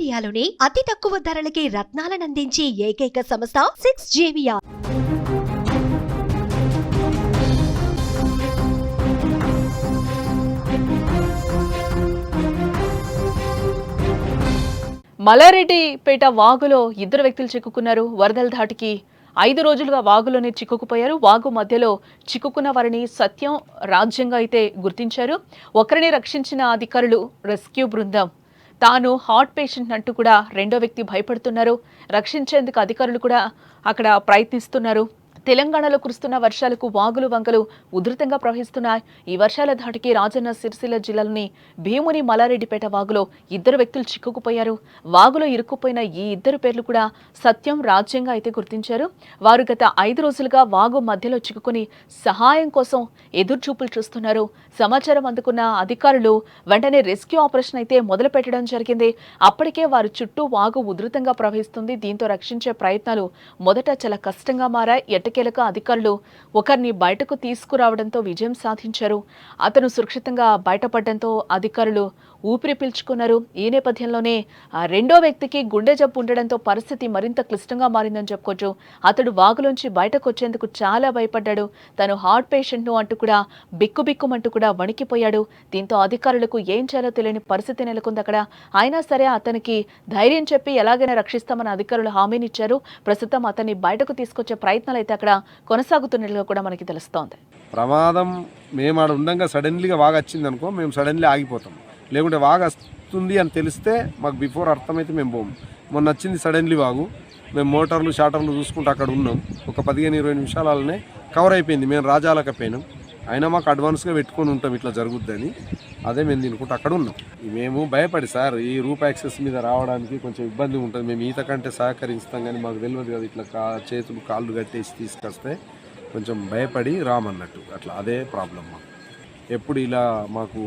ఇండియాలోనే అతి తక్కువ ధరలకి రత్నాలనందించే ఏకైక సంస్థ 6JVR. మల్లారెడ్డిపేట వాగులో ఇద్దరు వ్యక్తులు చిక్కుకున్నారు. వరదల ధాటికి 5 రోజులుగా వాగులోనే చిక్కుకుపోయారు. వాగు మధ్యలో చిక్కుకున్న వారిని సత్యం రాజ్యంగా అయితే గుర్తించారు. ఒకరిని రక్షించిన అధికారులు రెస్క్యూ బృందం తాను హార్ట్ పేషెంట్ అంటూ కూడా రెండో వ్యక్తి భయపడుతున్నారు. రక్షించేందుకు అధికారులు కూడా అక్కడ ప్రయత్నిస్తున్నారు. తెలంగాణలో కురుస్తున్న వర్షాలకు వాగులు వంకలు ఉధృతంగా ప్రవహిస్తున్నాయి. ఈ వర్షాల ధాటికి రాజన్న సిరిసిల్ల జిల్లాలోని భీముని మల్లారెడ్డిపేట వాగులో ఇద్దరు వ్యక్తులు చిక్కుకుపోయారు. వాగులో ఇరుక్కుపోయిన ఈ ఇద్దరు పేర్లు కూడా సత్యం రాజ్యంగా అయితే గుర్తించారు. వారు గత 5 రోజులుగా వాగు మధ్యలో చిక్కుకుని సహాయం కోసం ఎదురుచూపులు చూస్తున్నారు. సమాచారం అందుకున్న అధికారులు వెంటనే రెస్క్యూ ఆపరేషన్ అయితే మొదలు పెట్టడం జరిగింది. అప్పటికే వారి చుట్టూ వాగు ఉధృతంగా ప్రవహిస్తుంది. దీంతో రక్షించే ప్రయత్నాలు మొదట చాలా కష్టంగా మారాయి. ఎట్టకేలకు అధికారులు ఒకరిని బయటకు తీసుకురావడంతో విజయం సాధించారు. అతను సురక్షితంగా బయటపడడంతో అధికారులు ఊపిరి పీల్చుకున్నారు. ఈ నేపథ్యంలోనే రెండో వ్యక్తికి గుండె జబ్బు ఉండడంతో పరిస్థితి మరింత క్లిష్టంగా మారిందని చెప్పుకోవచ్చు. అతడు వాగులోంచి బయటకు వచ్చేందుకు చాలా భయపడ్డాడు. తను హార్ట్ పేషెంట్ను అంటూ కూడా బిక్కుబిక్కుమంటూ కూడా వణికిపోయాడు. దీంతో అధికారులకు ఏం చేయాలో తెలియని పరిస్థితి నెలకొంది అక్కడ. అయినా సరే అతనికి ధైర్యం చెప్పి ఎలాగైనా రక్షిస్తామని అధికారులు హామీనిచ్చారు. ప్రస్తుతం అతన్ని బయటకు తీసుకొచ్చే ప్రయత్నాలు అయితే అక్కడ కొనసాగుతున్నట్లుగా కూడా మనకి తెలుస్తోంది. ప్రమాదం మేము ఆడ ఉండగా సడన్లీగా వాగు వచ్చింది అనుకో, మేము సడన్లీ ఆగిపోతాం. లేకుంటే వాగు వస్తుంది అని తెలిస్తే మాకు బిఫోర్ అర్థమైతే మేము పోము. మొన్న వచ్చింది సడన్లీ వాగు. మేము మోటార్లు షాటర్లు చూసుకుంటూ అక్కడ ఉన్నాం. ఒక 15-20 నిమిషాలనే కవర్ అయిపోయింది. మేము రాజాలకపోయినాం. అయినా మాకు అడ్వాన్స్గా పెట్టుకొని ఉంటాం ఇట్లా జరుగుద్దని. అదే మేము తినుకుంటూ అక్కడ ఉన్నాం. మేము భయపడి సార్ ఈ రూప్ యాక్సెస్ మీద రావడానికి కొంచెం ఇబ్బంది ఉంటుంది. మేము ఈత కంటే సహకరిస్తాం కానీ మాకు తెలియదు కదా ఇట్లా చేతులు కాళ్ళు కట్టేసి తీసుకొస్తే కొంచెం భయపడి రామన్నట్టు అట్లా. అదే ప్రాబ్లం మాకు. ఎప్పుడు ఇలా మాకు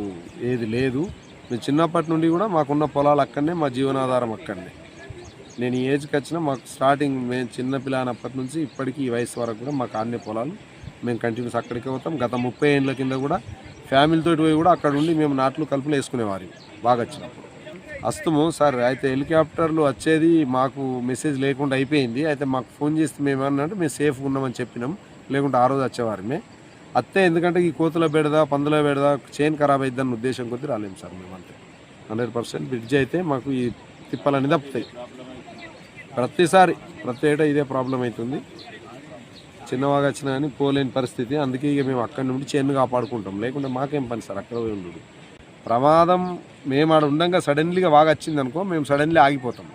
ఏది లేదు. మేము చిన్నప్పటి నుండి కూడా మాకున్న పొలాలు అక్కడనే, మా జీవనాధారం అక్కడనే. నేను ఈ ఏజ్కి వచ్చినా మాకు స్టార్టింగ్ మేము చిన్నపిల్లనప్పటి నుంచి ఇప్పటికీ ఈ వయసు వరకు కూడా మాకు అన్ని పొలాలు మేము కంటిన్యూస్ అక్కడికే పోతాం. గత 30 ఏళ్ళ కింద కూడా ఫ్యామిలీతో పోయి కూడా అక్కడ ఉండి మేము నాట్లు కలుపులు వేసుకునేవారు బాగా వచ్చినప్పుడు. వస్తాము సార్. అయితే హెలికాప్టర్లు వచ్చేది మాకు మెసేజ్ లేకుండా అయిపోయింది. అయితే మాకు ఫోన్ చేస్తే మేము ఏమన్నట్టు మేము సేఫ్గా ఉన్నామని చెప్పినాం. లేకుంటే ఆ రోజు వచ్చేవారమే అత్తే. ఎందుకంటే ఈ కోతుల బెడదా పందుల బెడదా చైన్ ఖరాబ్ అయిద్దని ఉద్దేశం కొద్దీ రాలేము సార్ మేము. అంతే 100% బ్రిడ్జ్ అయితే మాకు ఈ తిప్పలన్నీ తప్పుతాయి. ప్రతిసారి ప్రతి ఏటా ఇదే ప్రాబ్లం అవుతుంది. చిన్నవాగా వచ్చినా కానీ పోలేని పరిస్థితి. అందుకే ఇక మేము అక్కడి నుండి చైన్ కాపాడుకుంటాం. లేకుంటే మాకేం పని సార్ అక్కడ పోయి ఉండదు. ప్రమాదం మేము ఆడ ఉండగా సడన్లీగా వాగు వచ్చింది అనుకో, మేము సడన్లీ ఆగిపోతాం.